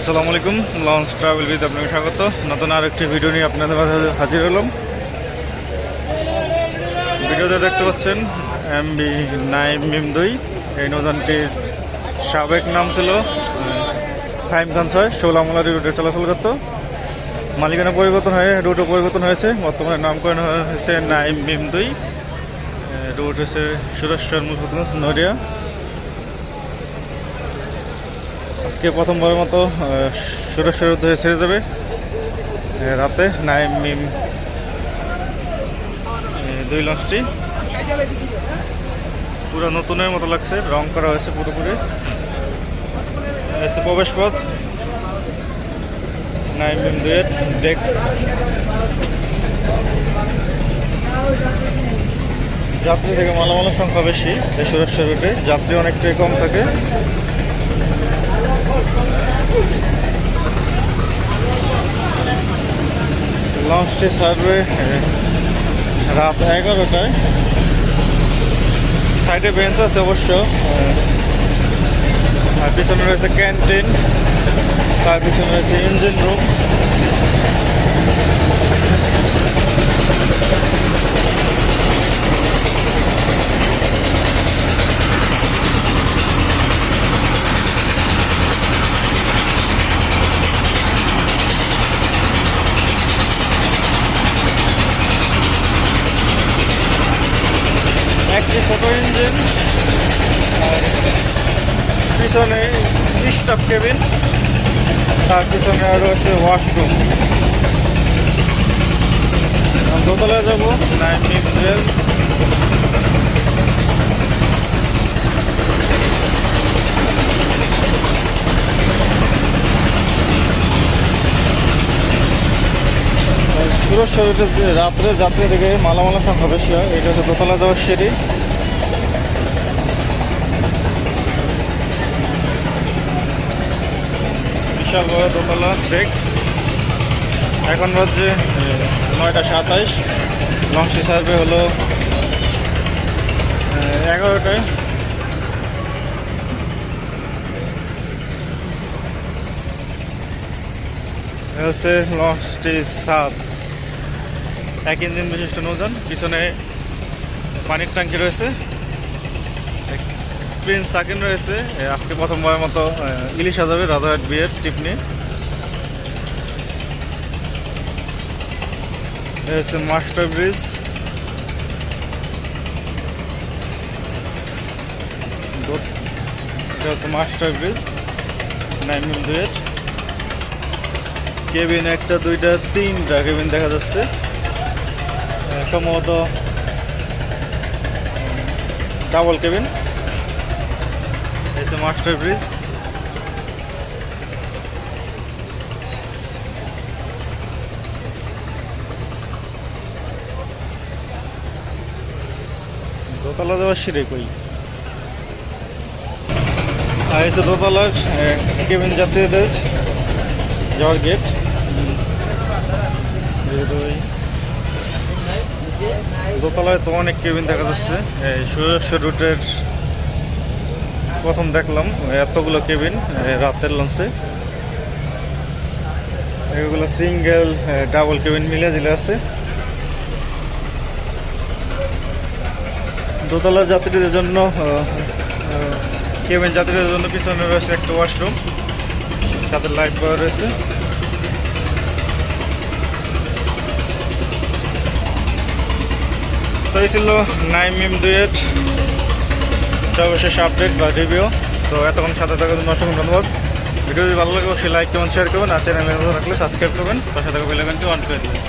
আসসালামু আলাইকুম, launch travel with আপনাকে স্বাগত। নতুন আরেকটি ভিডিও নিয়ে আপনাদের মাঝে হাজির হলাম। ভিডিওতে দেখতে পাচ্ছেন MV নাইম মিম 2। এই নৌযানটির সাবেক নাম ছিল ফাহিমখান 6, শৌলামুলারি রুটে চলাচল করত। মালিকানা পরিবর্তন হয়ে রুটও পরিবর্তন হয়েছে। বর্তমানে নামকরণ হয়েছে নাইম মিম 2। রুট হচ্ছে সুরেশ্বর মূলপতন নড়িয়া। আজকে প্রথমবারের মতো সুরেশ্বর উদ্দেশ্যে ছেড়ে যাবে রাতে নাইম মিম 2 লঞ্চটি। পুরো নতুনের মতো লাগছে, রং করা হয়েছে পুরোপুরি। হচ্ছে প্রবেশ পথ নাইম মিম 2 এর ডেক। যাত্রী থেকে মালামালের সংখ্যা বেশি এই সুরেশ্বর রুটে, যাত্রী অনেকটাই কম থাকে। লঞ্চটি ছাড়বে রাত 11টায়। সাইডে বেঞ্চ আছে অবশ্য, আর পিছনে রয়েছে ক্যান্টিন, তার পিছনে রয়েছে ইঞ্জিন রুম। একটি ছোট ইঞ্জিন, আর পিছনে স্টাফ কেবিন, তার পিছনে আরও আছে ওয়াশরুম। দোতলায় যাবো নাইম মিম 2। সুরেশ্বর রাত্রে যাত্রী থেকে মালামালের সংখ্যা বেশি হয়। এটা হচ্ছে দোতলা যাওয়ার সিঁড়ি। বিশাল বড় দোতলা ডেক। এখন বাজে 9টা 27। লঞ্চটি সার্ভে হলো 11টায়। হচ্ছে লঞ্চটি ছাদ, 1 ইঞ্জিন বিশিষ্ট নৌযান। পিছনে পানির ট্যাঙ্কি রয়েছে, প্রিন্স সাকিন রয়েছে। আজকে প্রথমবারের মতো ইলিশা যাবে রাজারহাট বিয়ের টিপ নিয়ে। হচ্ছে মাস্টার ব্রিজ। এটা হচ্ছে মাস্টার ব্রিজ নাইম মিম 2 এর। কেবিন 1টা 2টা 3টা কেবিন দেখা যাচ্ছে, সম্ভবত ডাবল কেবিন। এসে মাস্টার ব্রিজ। দোতলা যাওয়ার সিঁড়ি কই? আর এসে দোতলার কেবিন যাত্রীদের যাওয়ার গেট। দোতলায় তো অনেক কেবিন দেখা যাচ্ছে। এই সুরেশ্বর রুটের প্রথম দেখলাম এতগুলো কেবিন রাতের লঞ্চে। এগুলো সিঙ্গেল ডাবল কেবিন মিলে জিলে আছে। দোতলা যাত্রীদের জন্য কেবিন যাত্রীদের জন্য পিছনে রয়েছে একটা ওয়াশরুম, সাথে লাইট পাওয়া রয়েছে। তো এই ছিল নাইম মিম 2 এর সর্বশেষ আপডেট বা রিভিউ। সো এতক্ষণ সাথে থাকার জন্য অসংখ্য ধন্যবাদ। ভিডিও যদি ভালো লাগে অবশ্যই লাইক কমেন্ট শেয়ার করবেন, আর চ্যানেলে নতুন থাকলে সাবস্ক্রাইব করবেন, তার সাথে বেল আইকনটি অন করে দেবেন।